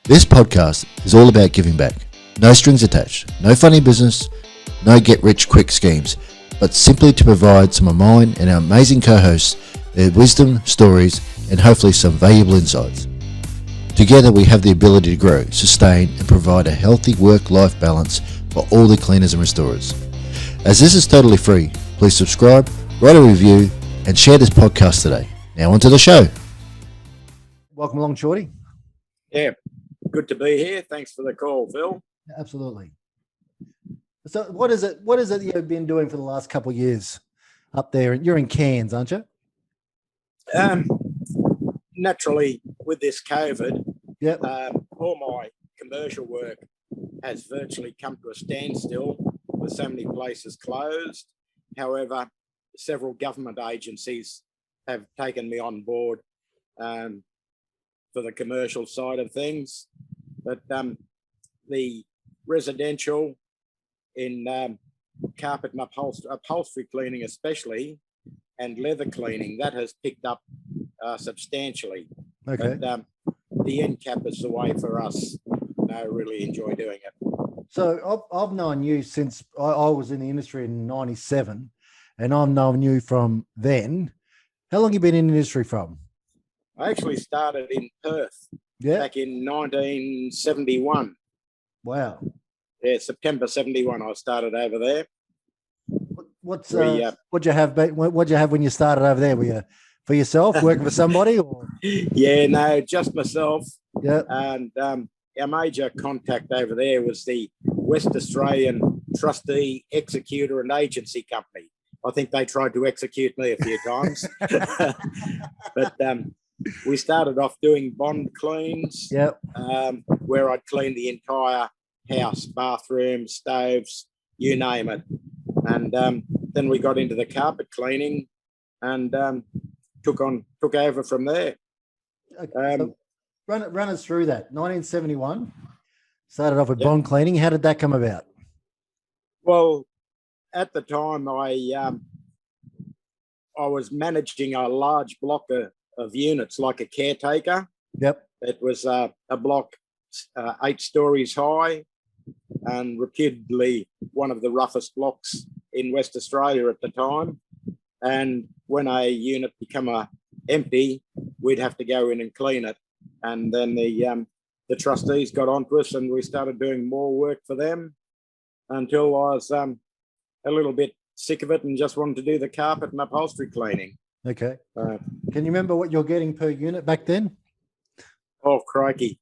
This podcast is all about giving back. No strings attached, no funny business, no get-rich-quick schemes, but simply to provide some of mine and our amazing co-hosts their wisdom, stories, and hopefully some valuable insights. Together we have the ability to grow, sustain, and provide a healthy work-life balance for all the cleaners and restorers. As this is totally free, please subscribe, write a review, and share this podcast today. Now onto the show. Welcome along, Shorty. Yeah, good to be here. Thanks for the call, Phil. Absolutely. So what is it you've been doing for the last couple of years up there? You're in Cairns, aren't you? Naturally, with this COVID, Yep. all my commercial work has virtually come to a standstill with so many places closed. However, several government agencies have taken me on board for the commercial side of things. But the residential in carpet and upholstery cleaning especially, and leather cleaning, that has picked up substantially. Okay. But the end cap is the way for us. I really enjoy doing it. So I've known you since I was in the industry in 97, and I've known you from then. How long have you been in the industry from? I actually started in Perth Yeah. back in 1971. Wow. Yeah, September 71, I started over there. What'd you have when you started over there? Were you for yourself, working for somebody, or? Yeah, no, just myself. Yeah. And our major contact over there was the West Australian Trustee, Executor and Agency Company. I think they tried to execute me a few times. But we started off doing bond cleans, Yep. where I'd clean the entire house, bathrooms, stoves, you name it. And then we got into the carpet cleaning and took over from there. Okay. So run us through that. 1971, started off with Yep. bond cleaning. How did that come about? Well, at the time, I was managing a large block of units like a caretaker. Yep. It was a block 8 stories high and reputedly one of the roughest blocks in West Australia at the time. And when a unit became empty, we'd have to go in and clean it. And then the trustees got onto us and we started doing more work for them until I was a little bit sick of it and just wanted to do the carpet and upholstery cleaning. Okay. Can you remember what you're getting per unit back then? Oh, crikey.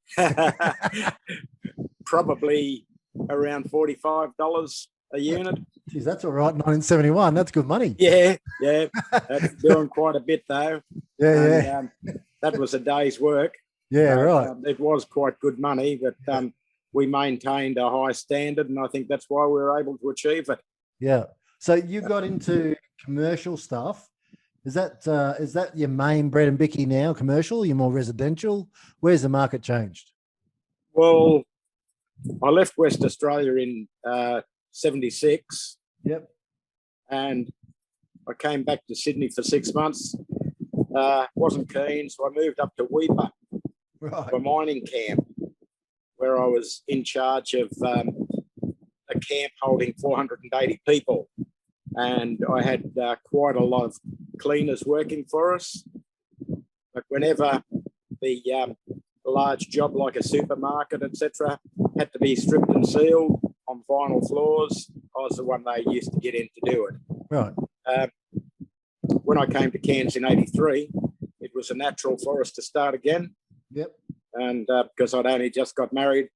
Probably around $45 a unit. Geez, that's all right. 1971. That's good money. Yeah. That's doing quite a bit though. Yeah. That was a day's work. Yeah, right. It was quite good money, but we maintained a high standard, and I think that's why we were able to achieve it. Yeah. So you got into commercial stuff. Is that your main bread and bicky now, commercial? You're more residential? Where's the market changed? Well, I left West Australia in 76. Yep. And I came back to Sydney for 6 months. Wasn't keen, so I moved up to Weipa Right. for mining camp, where I was in charge of a camp holding 480 people. And I had quite a lot of cleaners working for us. But whenever the large job like a supermarket, etc., had to be stripped and sealed on vinyl floors, I was the one they used to get in to do it. Right. When I came to Cairns in 83, it was a natural for us to start again. Yep. And because I'd only just got married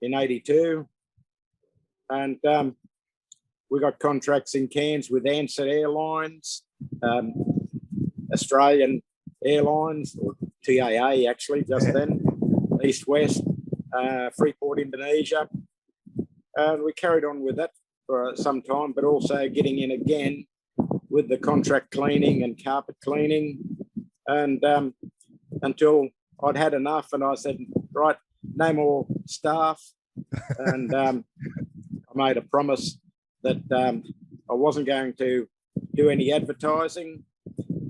in 82. And we got contracts in Cairns with Ansett Airlines, Australian Airlines, or TAA actually, just then, East West, Freeport, Indonesia. And we carried on with that for some time, but also getting in again with the contract cleaning and carpet cleaning. And until I'd had enough and I said, right, no more staff. And I made a promise that I wasn't going to do any advertising.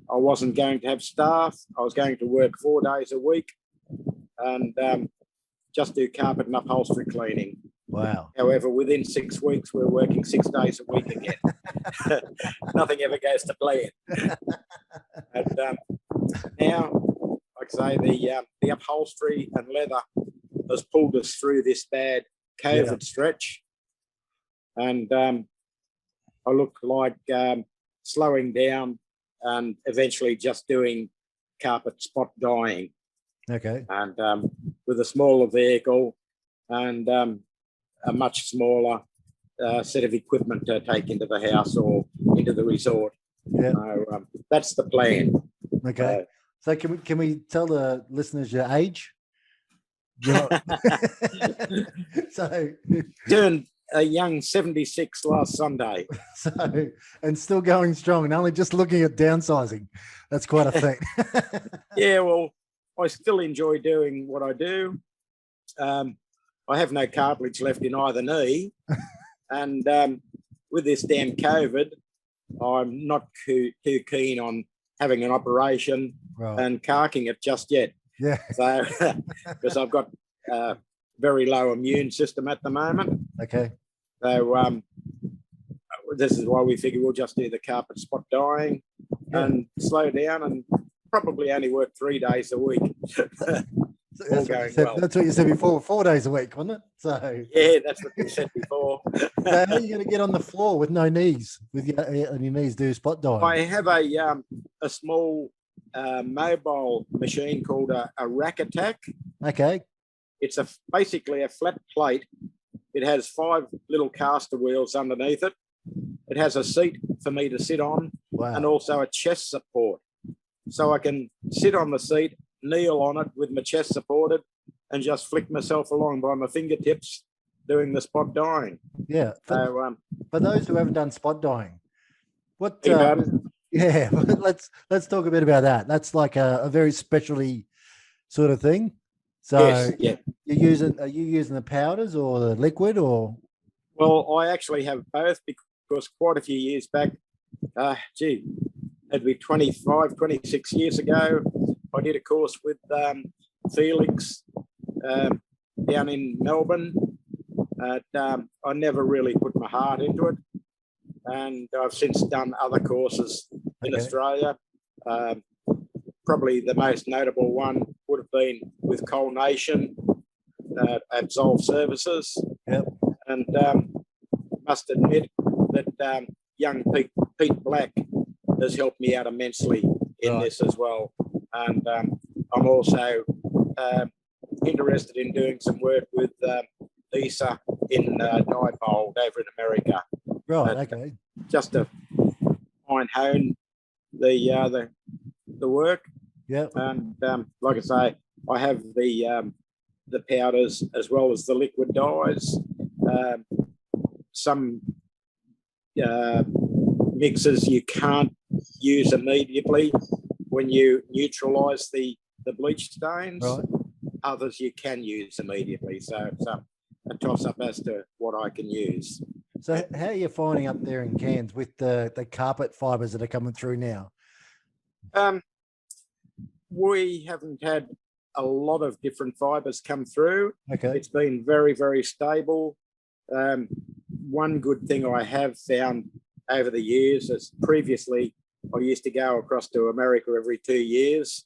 I wasn't going to have staff. I was going to work 4 days a week and just do carpet and upholstery cleaning. Wow. However, within 6 weeks, we're working 6 days a week again. Nothing ever goes to plan. And now, like I say, the upholstery and leather has pulled us through this bad COVID stretch. And I look like slowing down and eventually just doing carpet spot dyeing. Okay. And with a smaller vehicle and a much smaller set of equipment to take into the house or into the resort. Yeah. So that's the plan. Okay. So can we tell the listeners your age? So Turned a young 76 last Sunday. So, and still going strong and only just looking at downsizing. That's quite a thing. Yeah, well, I still enjoy doing what I do. I have no cartilage left in either knee. And with this damn COVID, I'm not too keen on having an operation and carking it just yet. Yeah. So, because I've got very low immune system at the moment. Okay. So this is why we figure we'll just do the carpet spot dyeing and slow down and probably only work 3 days a week. All going well. That's what you said before, 4 days a week, wasn't it? So yeah, that's what you said before. So how are you going to get on the floor with no knees? With your knees do spot dyeing? I have a small mobile machine called a rack attack. Okay. It's basically a flat plate. It has 5 little caster wheels underneath it. It has a seat for me to sit on and also a chest support. So I can sit on the seat, kneel on it with my chest supported and just flick myself along by my fingertips doing the spot dyeing. Yeah. For those who haven't done spot dyeing, what yeah, let's talk a bit about that. That's like a very specialty sort of thing. So yes, yeah. Are you using the powders or the liquid or? Well, I actually have both because quite a few years back, it'd be 25, 26 years ago, I did a course with Felix down in Melbourne. I never really put my heart into it. And I've since done other courses in Australia. Probably the most notable one would have been with Coal Nation Absolve Services. Yep. And must admit that young Pete Black has helped me out immensely in this as well. And I'm also interested in doing some work with ESA in Diebold over in America. Right, okay. Just to fine hone the work. Yeah. And like I say, I have the powders as well as the liquid dyes. Some mixes you can't use immediately when you neutralize the bleach stains. Right. Others you can use immediately. So it's a toss up as to what I can use. So how are you finding up there in Cairns with the carpet fibers that are coming through now? We haven't had a lot of different fibers come through. Okay. It's been very, very stable. One good thing I have found over the years is previously I used to go across to America every 2 years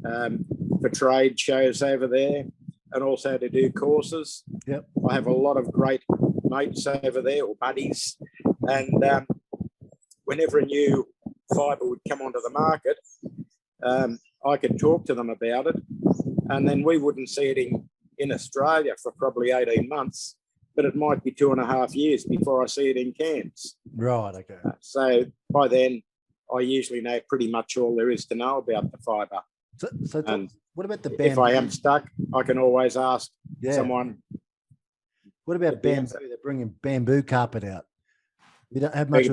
for trade shows over there and also to do courses. Yep. I have a lot of great mates over there or buddies. And whenever a new fiber would come onto the market, I could talk to them about it. And then we wouldn't see it in Australia for probably 18 months, but it might be 2.5 years before I see it in Cairns. Right, okay. So by then, I usually know pretty much all there is to know about the fibre. So what about the bamboo? If I am stuck, I can always ask someone. What about bamboo? They're bringing bamboo carpet out. We don't have much.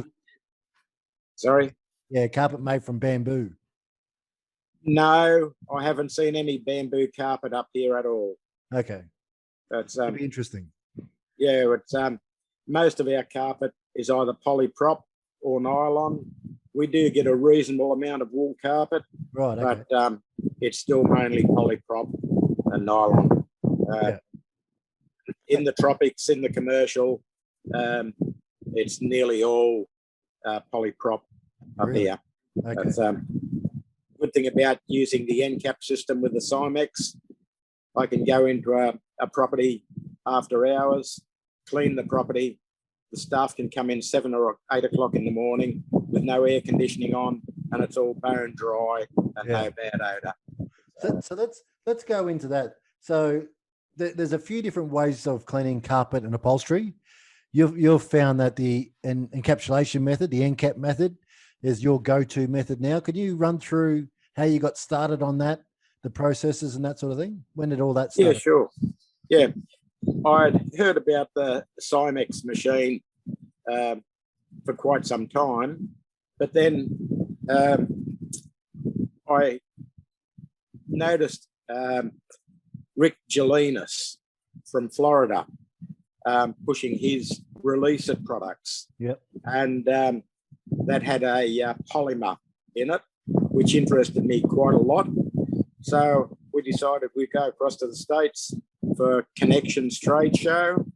Sorry? Yeah, carpet made from bamboo. No, I haven't seen any bamboo carpet up here at all. Okay. That's that'd be interesting. Yeah, it's most of our carpet is either polyprop or nylon. We do get a reasonable amount of wool carpet, right? Okay. But it's still mainly polyprop and nylon. in the tropics, in the commercial, it's nearly all polyprop up Really? here. Okay. That's good thing about using the end cap system with the Cymex. I can go into a property after hours, clean the property. The staff can come in 7 or 8 o'clock in the morning with no air conditioning on, and it's all bone dry and no bad odor. So let's go into that. So there's a few different ways of cleaning carpet and upholstery. You've found that the encapsulation method, the NCAP method, is your go-to method now. Could you run through how you got started on that, the processes and that sort of thing? When did all that start? Yeah, sure. Yeah, I'd heard about the Cymex machine for quite some time, but then I noticed Rick Gelinas from Florida pushing his Release It products. Yep. And that had a polymer in it, which interested me quite a lot. So we decided we'd go across to the States for Connections trade show.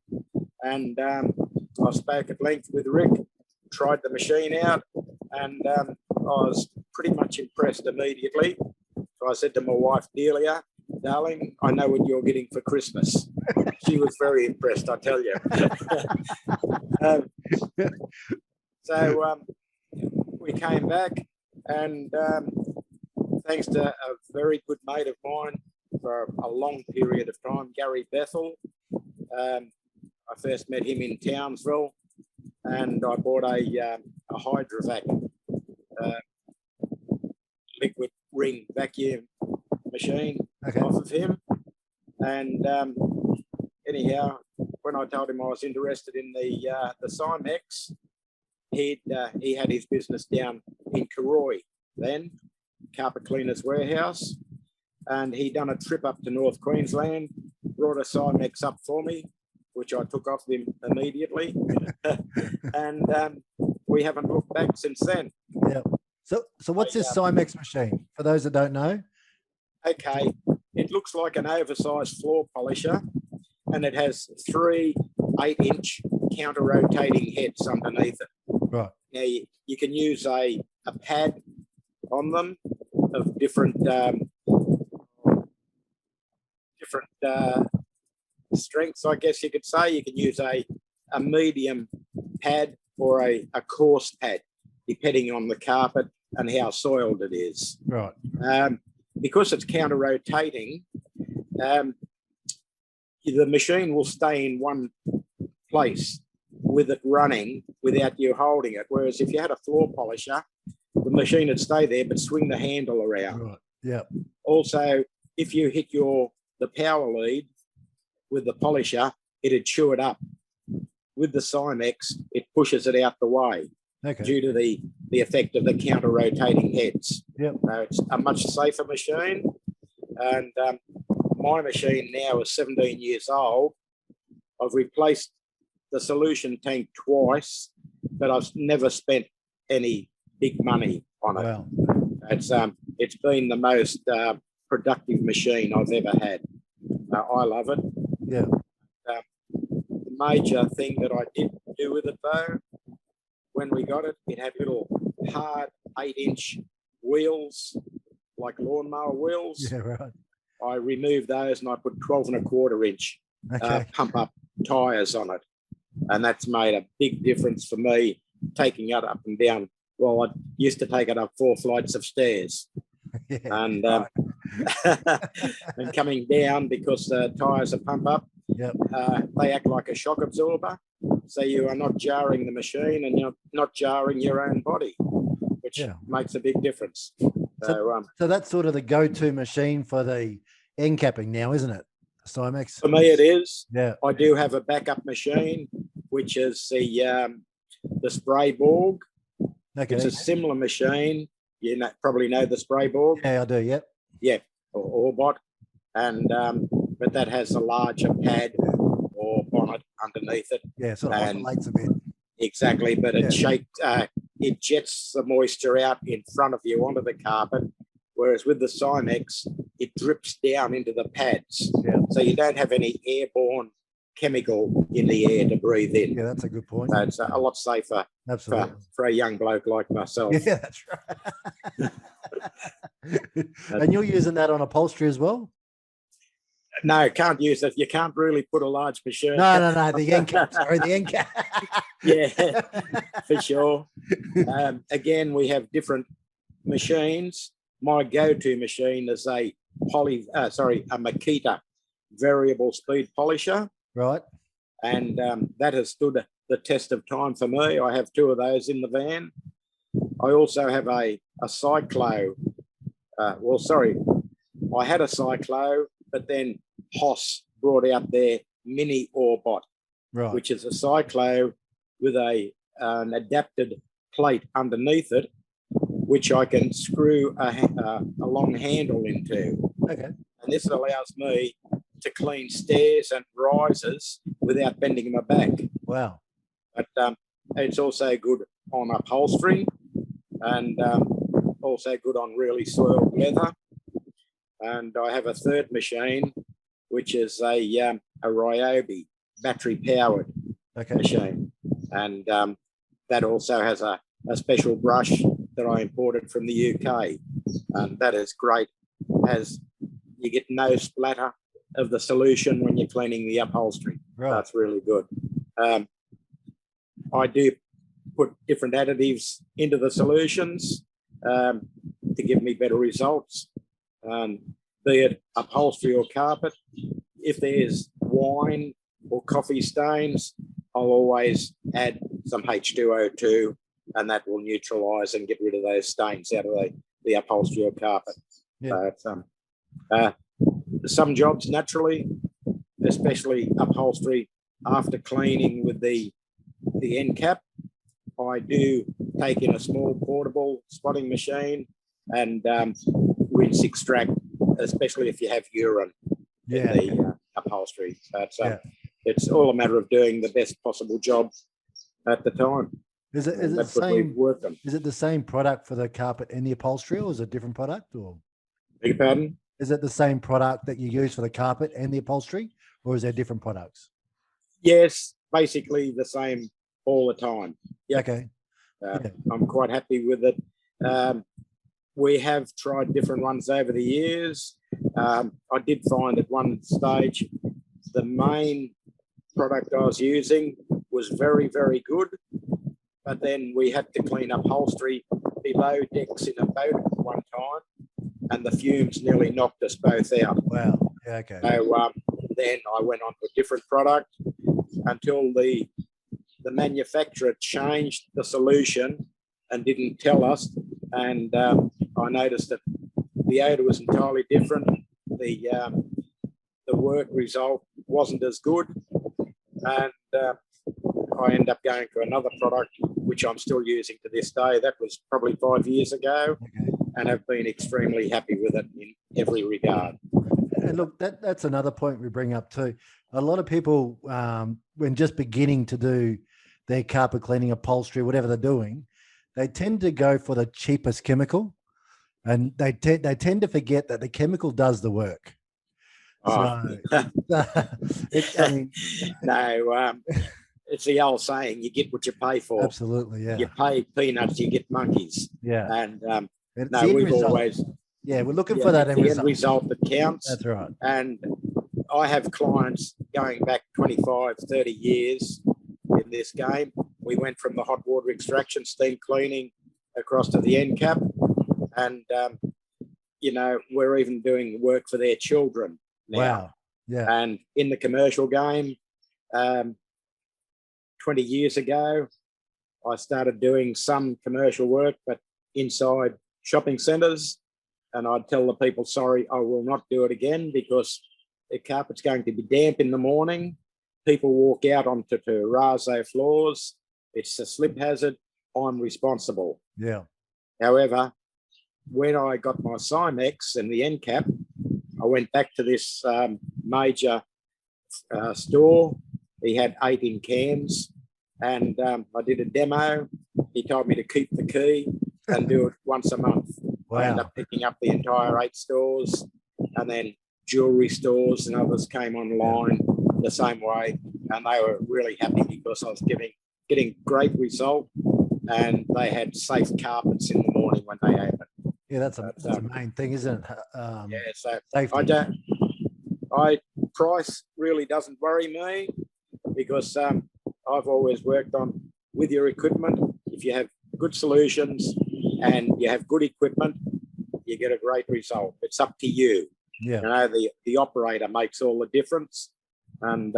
And I spoke at length with Rick, tried the machine out, and I was pretty much impressed immediately. So I said to my wife, Delia, darling, I know what you're getting for Christmas. She was very impressed, I tell you. So we came back, and thanks to a very good mate of mine for a long period of time, Gary Bethel, I first met him in Townsville, and I bought a Hydrovac liquid ring vacuum machine off of him. And anyhow, when I told him I was interested in the Cymex, he had his business down in Karoi then, Carpet Cleaners Warehouse, and he done a trip up to North Queensland, brought a Cymex up for me, which I took off him immediately. And we haven't looked back since then. Yeah. So what's this Cymex machine, for those that don't know? Okay, it looks like an oversized floor polisher, and it has 3 8-inch counter-rotating heads underneath it. Right. Now you can use a pad on them of different strengths, I guess you could say. You can use a medium pad or a coarse pad, depending on the carpet and how soiled it is. Right. Because it's counter-rotating, the machine will stay in one place with it running without you holding it. Whereas if you had a floor polisher, the machine would stay there but swing the handle around. Right. Yeah. Also, if you hit the power lead with the polisher, it'd chew it up. With the Cymex, it pushes it out the way due to the effect of the counter-rotating heads. Yep. It's a much safer machine. And my machine now is 17 years old. I've replaced the solution tank twice, but I've never spent any big money on it. Wow. It's been the most productive machine I've ever had. I love it. Yeah. The major thing that I did do with it though, when we got it, it had little hard 8-inch wheels, like lawnmower wheels. Yeah, right. I removed those and I put 12 1/4-inch pump up tires on it. And that's made a big difference for me taking it up and down. Well, I used to take it up 4 flights of stairs. Yeah, and and coming down, because the tires are pump up, they act like a shock absorber. So you are not jarring the machine and you're not jarring your own body, which makes a big difference. So that's sort of the go-to machine for the end capping now, isn't it? Cymex. For me, it is. Yeah. I do have a backup machine, which is the spray borg. Okay. It's a similar machine. You probably know the spray borg. Yeah, I do. Yep. Yeah, or Orbot, and but that has a larger pad or bonnet underneath it. Yeah, sort of oscillates a bit. Exactly, but it it jets the moisture out in front of you onto the carpet, whereas with the Cymex, it drips down into the pads. Yeah. So you don't have any airborne chemical in the air to breathe in. Yeah, that's a good point. So it's a lot safer Absolutely. for a young bloke like myself. Yeah, that's right. And you're using that on upholstery as well? No, can't use it. You can't really put a large machine. No. The end cap. Sorry, the end cap. Yeah, for sure. Again, we have different machines. My go-to machine is a Makita variable speed polisher. Right. And that has stood the test of time for me. I have 2 of those in the van. I also have a Cyclo. I had a Cyclo, but then Hoss brought out their mini Orbot, Right. which is a Cyclo with an adapted plate underneath it, which I can screw a long handle into. Okay. And this allows me to clean stairs and risers without bending my back. Wow. But it's also good on upholstery and also good on really soiled leather. And I have a third machine, which is a Ryobi battery powered machine. And that also has a special brush that I imported from the UK. And that is great, as you get no splatter of the solution when you're cleaning the upholstery. Right. That's really good. I do put different additives into the solutions to give me better results, be it upholstery or carpet. If there's wine or coffee stains, I'll always add some H2O2, and that will neutralise and get rid of those stains out of the upholstery or carpet. Yeah. Some jobs naturally, especially upholstery, after cleaning with the end cap, I do take in a small portable spotting machine and rinse extract, especially if you have urine in the upholstery. So it's all a matter of doing the best possible job at the time. Is it the same product for the carpet and the upholstery, or is it a different product? Or beg your pardon? Is it the same product that you use for the carpet and the upholstery, or is there different products? Yes, basically the same all the time. Yep. Okay. I'm quite happy with it. We have tried different ones over the years. I did find at one stage the main product I was using was very, very good, but then we had to clean upholstery below decks in a boat at one time, and the fumes nearly knocked us both out. Wow. Yeah, okay. So then I went on to a different product until the manufacturer changed the solution and didn't tell us. And I noticed that the odor was entirely different. The work result wasn't as good. And I ended up going for another product, which I'm still using to this day. That was probably 5 years ago, and have been extremely happy with it in every regard. And look, that's another point we bring up too. A lot of people, when just beginning to do their carpet cleaning, upholstery, whatever they're doing, they tend to go for the cheapest chemical, and they tend to forget that the chemical does the work. So, it's the old saying: you get what you pay for. Absolutely, yeah. You pay peanuts, you get monkeys. Yeah, and we're looking for that end result that counts. That's right. And I have clients going back 25, 30 years in this game. We went from the hot water extraction, steam cleaning, across to the end cap, and we're even doing work for their children now. Wow. Yeah. And in the commercial game, 20 years ago, I started doing some commercial work, but inside shopping centres. And I'd tell the people, sorry, I will not do it again, because the carpet's going to be damp in the morning. People walk out onto terrazzo floors. It's a slip hazard. I'm responsible. Yeah. However, when I got my Cymex and the end cap, I went back to this major store. He had 8 in cans, and I did a demo. He told me to keep the key and do it once a month. Wow. I ended up picking up the entire 8 stores, and then jewelry stores and others came online. the same way, and they were really happy because I was getting great result, and they had safe carpets in the morning when they opened. Yeah, that's a main thing, isn't it? Yeah, so Safety. price really doesn't worry me because I've always worked on with your equipment. If you have good solutions and you have good equipment, you get a great result. It's up to you. Yeah. You know, the operator makes all the difference. And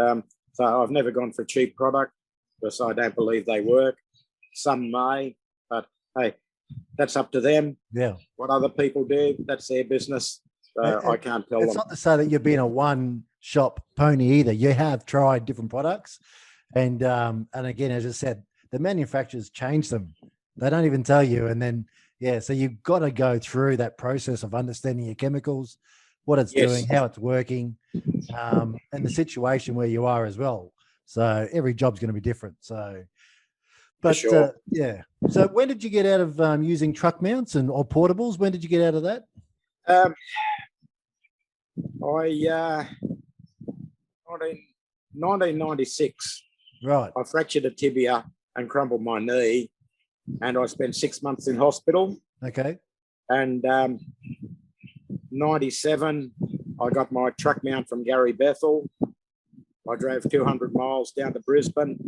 so I've never gone for a cheap product because I don't believe they work. Some may, but hey, that's up to them. Yeah. What other people do, that's their business. I can't tell them. It's not to say that you've been a one-shop pony either. You have tried different products. And again, as I said, the manufacturers change them. They don't even tell you. And then, yeah, so you've got to go through that process of understanding your chemicals, what it's doing, how it's working, and the situation where you are as well. So every job's going to be different. So, but sure. yeah. So when did you get out of using truck mounts or portables? When did you get out of that? In 1996, right, I fractured a tibia and crumbled my knee, and I spent 6 months in hospital. Okay. And 97, I got my truck mount from Gary Bethel. I drove 200 miles down to Brisbane,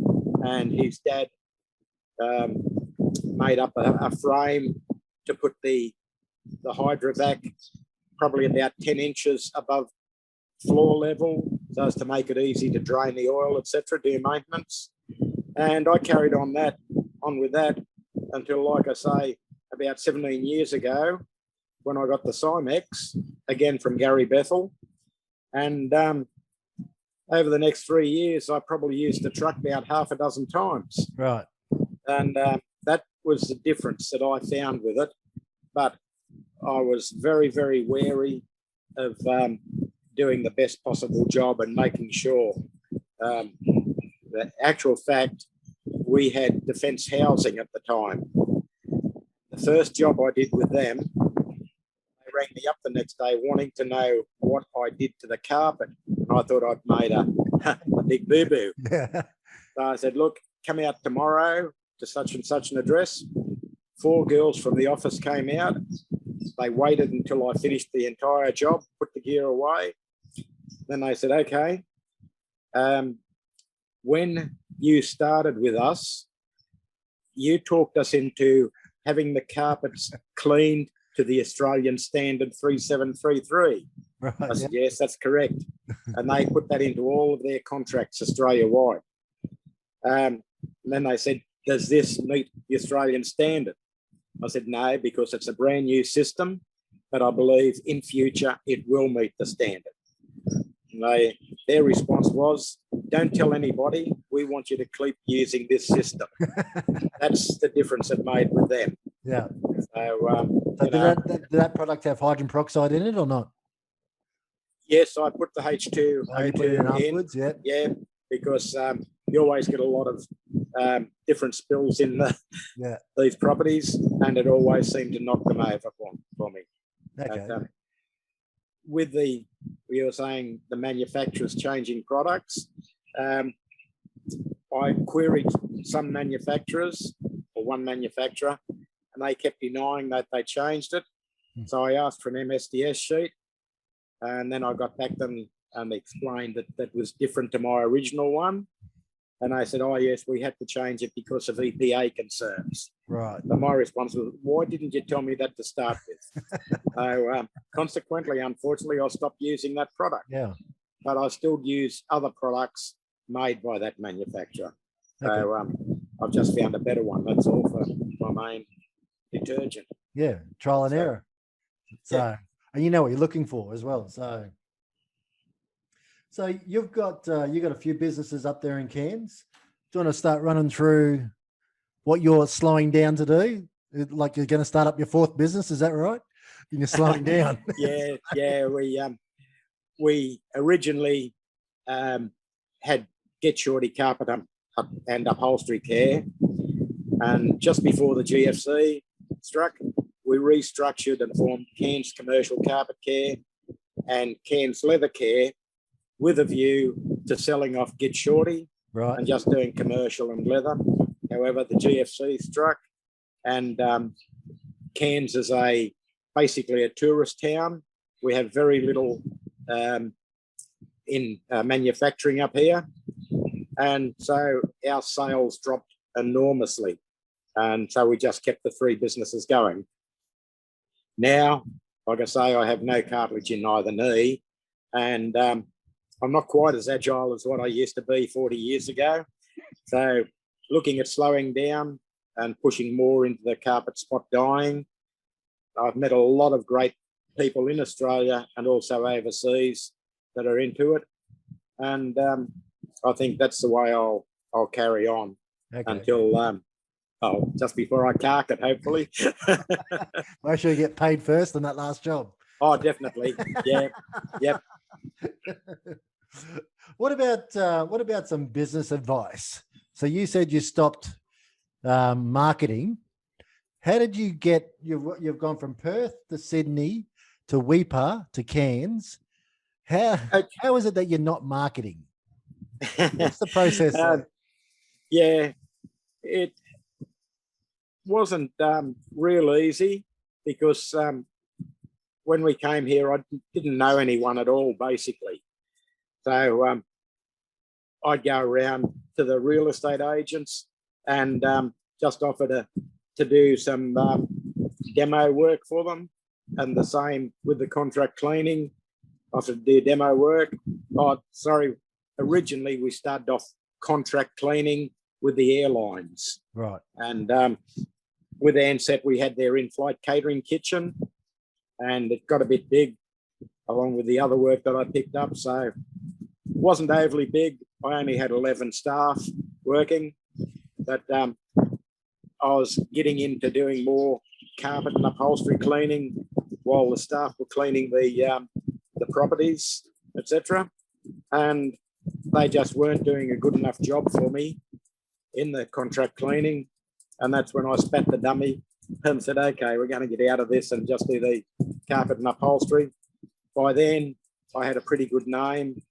and his dad made up a frame to put the hydrovac probably about 10 inches above floor level, so as to make it easy to drain the oil, etc., do maintenance. And I carried on with that until, like I say, about 17 years ago, when I got the Cymex, again from Gary Bethel. And over the next 3 years, I probably used the truck about half a dozen times. Right. And that was the difference that I found with it. But I was very, very wary of doing the best possible job and making sure. The actual fact, we had Defence Housing at the time. The first job I did with them, they rang me up the next day wanting to know what I did to the carpet. And I thought I'd made a big boo-boo. Yeah. So I said, look, come out tomorrow to such and such an address. 4 girls from the office came out. They waited until I finished the entire job, put the gear away. Then they said, okay, when you started with us, you talked us into having the carpets cleaned to the Australian standard 3733. Right. I said, yes, that's correct. And they put that into all of their contracts Australia-wide. And then they said, does this meet the Australian standard? I said, no, because it's a brand new system, but I believe in future it will meet the standard. And their response was, don't tell anybody, we want you to keep using this system. That's the difference it made with them. Yeah. So, did that product have hydrogen peroxide in it or not? Yes, I put the H2 you put it in afterwards, yeah. Yeah, because you always get a lot of different spills in these properties, and it always seemed to knock them over for me. Okay. But, with you were saying the manufacturers changing products, I queried some manufacturers, or one manufacturer, and they kept denying that they changed it. So I asked for an MSDS sheet, and then I got back to them and they explained that that was different to my original one. And I said, oh, yes, we had to change it because of EPA concerns. Right. So my response was, why didn't you tell me that to start with? So consequently, unfortunately, I stopped using that product. Yeah. But I still use other products made by that manufacturer. Okay. So I've just found a better one. That's all for my main detergent. Yeah, trial and error. So, and you know what you're looking for as well. So you've got a few businesses up there in Cairns. Do you want to start running through what you're slowing down to do? Like you're going to start up your 4th business, is that right? And you're slowing down. Yeah. We originally had Get Shorty Carpet and Upholstery Care, and just before the GFC struck, we restructured and formed Cairns Commercial Carpet Care and Cairns Leather Care, with a view to selling off Get Shorty Right. and just doing commercial and leather. However, the GFC struck, and Cairns is basically a tourist town. We have very little in manufacturing up here, and so our sales dropped enormously, and so we just kept the three businesses going. Now, like I say, I have no cartilage in either knee, and I'm not quite as agile as what I used to be 40 years ago. So looking at slowing down and pushing more into the carpet spot dyeing. I've met a lot of great people in Australia and also overseas that are into it. And I think that's the way I'll carry on until just before I cark it, hopefully. Make sure you get paid first on that last job. Oh, definitely. Yeah. Yep. What about some business advice? So you said you stopped marketing. How did you get? You've gone from Perth to Sydney to Weipa to Cairns. How is it that you're not marketing? What's the process? Yeah, it wasn't real easy because when we came here, I didn't know anyone at all, basically. So I'd go around to the real estate agents and just offer to do some demo work for them. And the same with the contract cleaning, offer to do demo work. Originally we started off contract cleaning with the airlines. Right. And with Ansett, we had their in-flight catering kitchen, and it got a bit big along with the other work that I picked up. So it wasn't overly big. I only had 11 staff working, but I was getting into doing more carpet and upholstery cleaning while the staff were cleaning the properties, etc. And they just weren't doing a good enough job for me in the contract cleaning. And that's when I spat the dummy and said, okay, we're going to get out of this and just do the carpet and upholstery. By then, I had a pretty good name,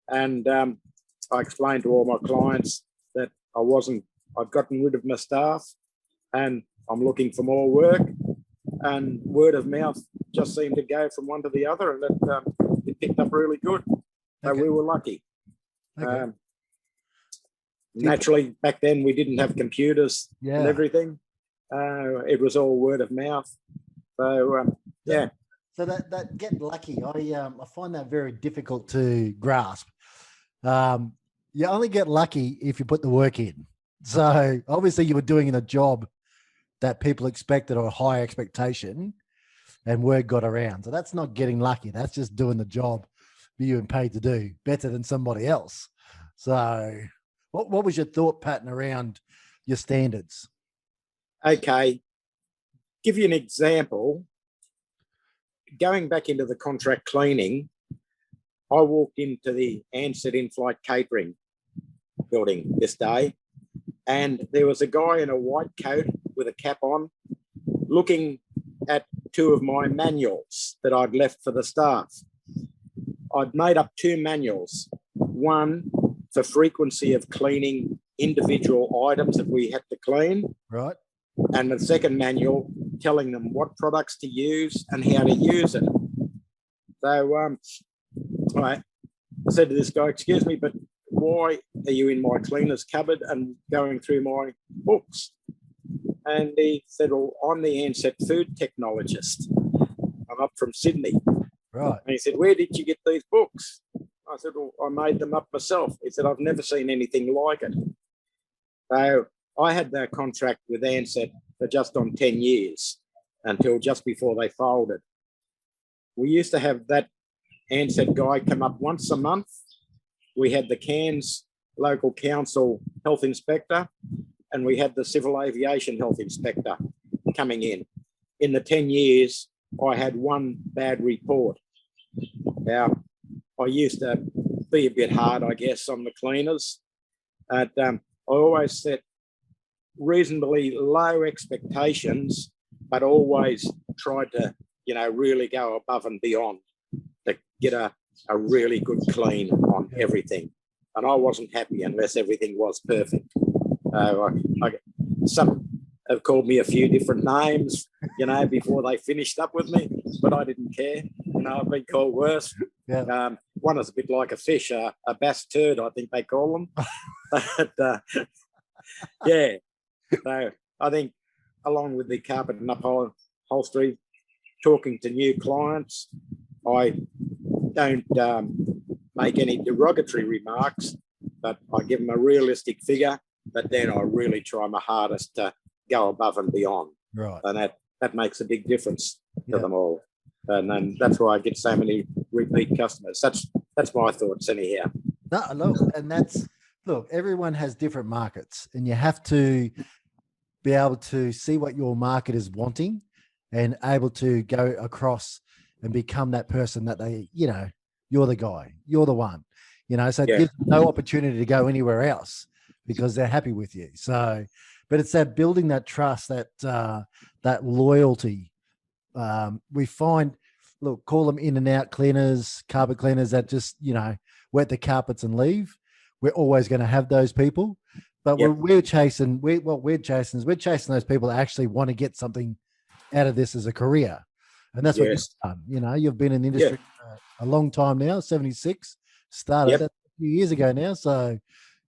and I explained to all my clients that I've gotten rid of my staff and I'm looking for more work, and word of mouth just seemed to go from one to the other, and it picked up really good. So we were lucky. Okay. Naturally, back then we didn't have computers and everything. It was all word of mouth. So, yeah. So that get lucky, I find that very difficult to grasp. You only get lucky if you put the work in. So obviously you were doing a job that people expected or a high expectation, and word got around. So that's not getting lucky. That's just doing the job you're paid to do better than somebody else. So what was your thought pattern around your standards? Okay. Give you an example. Going back into the contract cleaning, I walked into the Ansett in-flight catering building this day, and there was a guy in a white coat with a cap on looking at two of my manuals that I'd left for the staff. I'd made up two manuals, one for frequency of cleaning individual items that we had to clean. Right. And the second manual telling them what products to use and how to use it. So I said to this guy, excuse me, but why are you in my cleaner's cupboard and going through my books? And he said, well, I'm the Ansett food technologist. I'm up from Sydney. Right. And he said, where did you get these books? I said, well, I made them up myself. He said, I've never seen anything like it. So I had that contract with Ansett for just on 10 years until just before they folded. We used to have that Ansett guy come up once a month. We had the Cairns local council health inspector, and we had the civil aviation health inspector coming in. In the 10 years, I had one bad report. Now, I used to be a bit hard, I guess, on the cleaners. I always set reasonably low expectations, but always tried to, really go above and beyond to get a a really good clean on everything. And I wasn't happy unless everything was perfect. Some have called me a few different names, before they finished up with me, but I didn't care. I've been called worse. Yeah. One is a bit like a fish, a bass turd, I think they call them. But, yeah. So I think along with the carpet and upholstery, talking to new clients, I don't make any derogatory remarks, but I give them a realistic figure, but then I really try my hardest to go above and beyond. Right. And that makes a big difference to them all. And then that's why I get so many repeat customers. That's my thoughts anyhow. No, look, everyone has different markets, and you have to be able to see what your market is wanting and able to go across and become that person that they, you're the guy, you're the one, so it gives them no opportunity to go anywhere else because they're happy with you. So, but it's that building that trust, that loyalty. We find, look, call them in and out cleaners, carpet cleaners that just, wet the carpets and leave. We're always going to have those people, but we're chasing those people that actually want to get something out of this as a career. And that's what you've done. You've been in the industry for a long time now, 76, started that a few years ago now. So,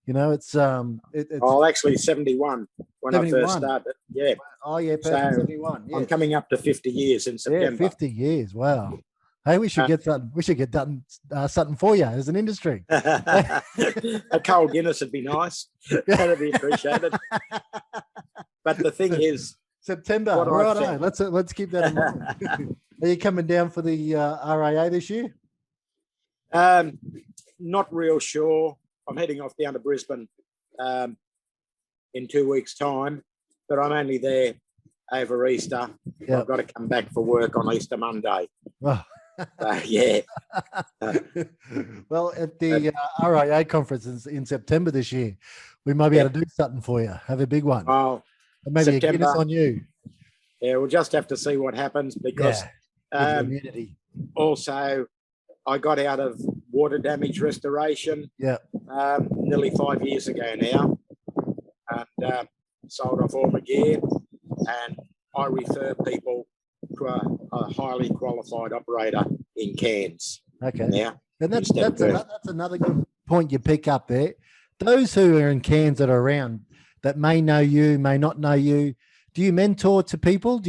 it's actually 71 when 71. I first started. Yeah. Oh yeah, perfect. 71. Yes. I'm coming up to 50 years in September. Yeah, 50 years. Wow. Hey, we should get something. We should get done something for you as an industry. A cold Guinness would be nice. That'd be appreciated. But the thing is, September. Right. Let's keep that in mind. Are you coming down for the RAA this year? Not real sure. I'm heading off down to Brisbane in 2 weeks' time, but I'm only there over Easter. I've got to come back for work on Easter Monday. Oh. Yeah. Well, at the RIA conference in September this year, we might be able to do something for you. Have a big one. Oh, and maybe September. A Guinness on you. Yeah, we'll just have to see what happens because also I got out of water damage restoration nearly 5 years ago now, and sold off all my gear, and I refer people to a highly qualified operator in Cairns. Okay. Now, and that's another good point you pick up there. Those who are in Cairns that are around that may know you, may not know you, do you mentor to people?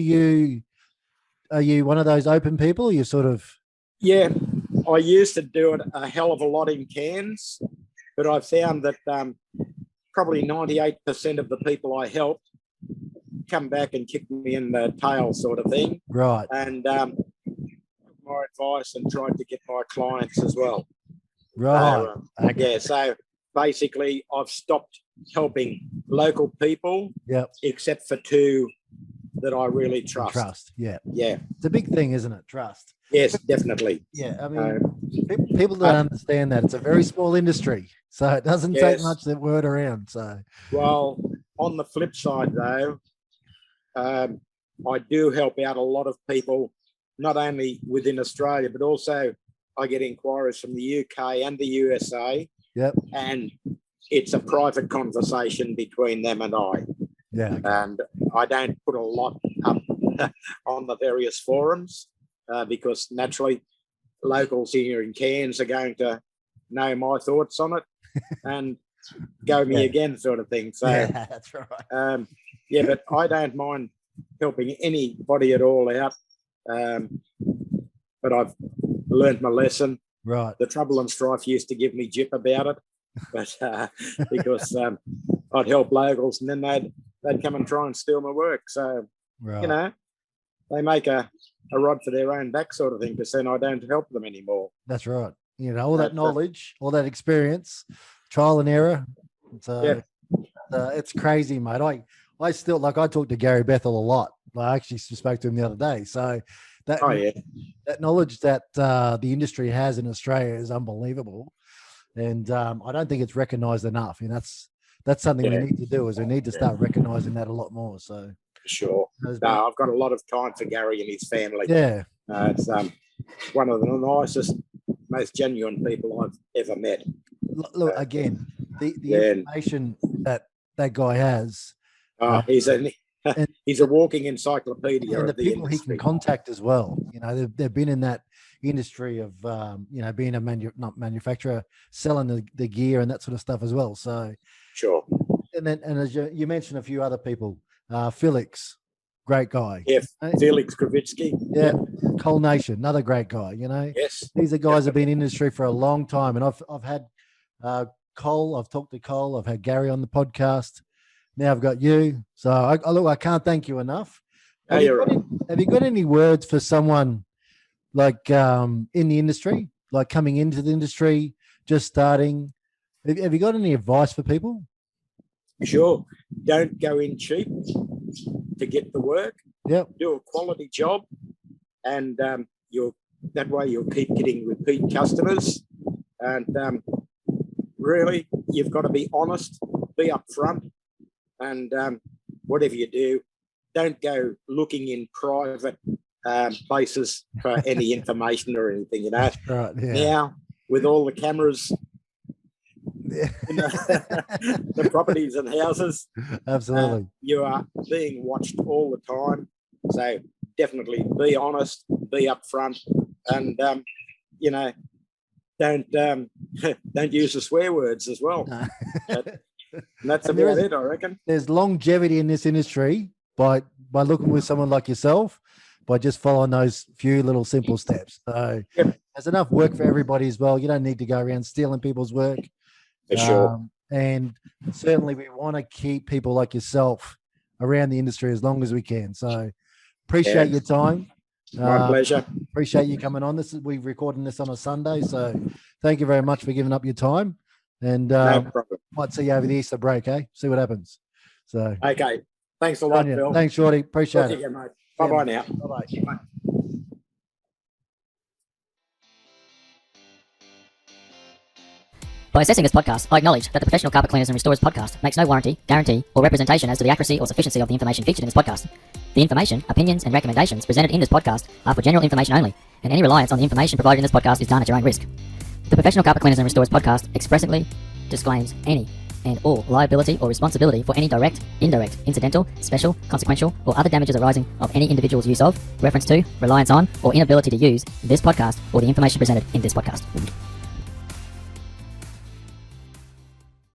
Are you one of those open people? Or you sort of... Yeah, I used to do it a hell of a lot in Cairns, but I found that probably 98% of the people I helped come back and kick me in the tail sort of thing. Right. And took my advice and tried to get my clients as well. Right. Okay. Yeah, so basically I've stopped helping local people except for two that I really trust. Yeah. Yeah. It's a big thing, isn't it? Trust. Yes, definitely. Yeah. I mean, people don't understand that. It's a very small industry. So it doesn't take much that word around. So, well, on the flip side though, I do help out a lot of people, not only within Australia, but also I get inquiries from the UK and the USA. Yep. And it's a private conversation between them and I. Yeah. Okay. And I don't put a lot up on the various forums because naturally locals here in Cairns are going to know my thoughts on it and go me again sort of thing. So that's right. But I don't mind helping anybody at all out. But I've learned my lesson. Right. The Trouble and Strife used to give me jip about it, but because I'd help locals and then they'd come and try and steal my work. So, they make a rod for their own back sort of thing because then I don't help them anymore. That's right. All that knowledge, all that experience, trial and error. It's crazy, mate. I still, I talk to Gary Bethel a lot. I actually spoke to him the other day. So that knowledge that the industry has in Australia is unbelievable. And I don't think it's recognized enough. And that's something we need to do, is we need to start recognizing that a lot more. So sure. No, I've got a lot of time for Gary and his family. Yeah. It's one of the nicest most genuine people I've ever met. Look, again, the information that guy has. He's a walking encyclopedia and of the the people industry. he can contact as well. You know, they've been in that industry of being a not manufacturer, selling the gear and that sort of stuff as well. So Sure. And as you mentioned a few other people, Felix, great guy. Yeah, Felix Kravitsky. Yeah, Cole Nation, another great guy. You know, yes, these are guys that have been in the industry for a long time, and I've had Cole. I've talked to Cole. I've had Gary on the podcast. Now I've got you. So I can't thank you enough. Have you got any words for someone like in the industry, like coming into the industry, just starting? Have you got any advice for people? Sure. Don't go in cheap to get the work. Yep. Do a quality job, and that way you'll keep getting repeat customers. And really, you've got to be honest, be upfront, and whatever you do, don't go looking in private places for any information or anything. You know. That's right. Yeah. Now with all the cameras. The properties and houses, absolutely, you are being watched all the time, so definitely be honest, be upfront, and don't use the swear words as well. And that's about it, I reckon. There's longevity in this industry by looking with someone like yourself, by just following those few little simple steps. So there's enough work for everybody as well. You don't need to go around stealing people's work. For sure. And certainly we want to keep people like yourself around the industry as long as we can. So appreciate your time. My pleasure. Appreciate you coming on. We're recording this on a Sunday. So thank you very much for giving up your time. And no problem. Might see you over the Easter break, eh? See what happens. So okay. Thanks a lot, Phil. Thanks, Shorty. Appreciate it. Again, mate. Bye-bye now. Bye-bye. By assessing this podcast, I acknowledge that the Professional Carpet Cleaners and Restorers podcast makes no warranty, guarantee, or representation as to the accuracy or sufficiency of the information featured in this podcast. The information, opinions, and recommendations presented in this podcast are for general information only, and any reliance on the information provided in this podcast is done at your own risk. The Professional Carpet Cleaners and Restorers podcast expressly disclaims any and all liability or responsibility for any direct, indirect, incidental, special, consequential, or other damages arising of any individual's use of, reference to, reliance on, or inability to use this podcast or the information presented in this podcast.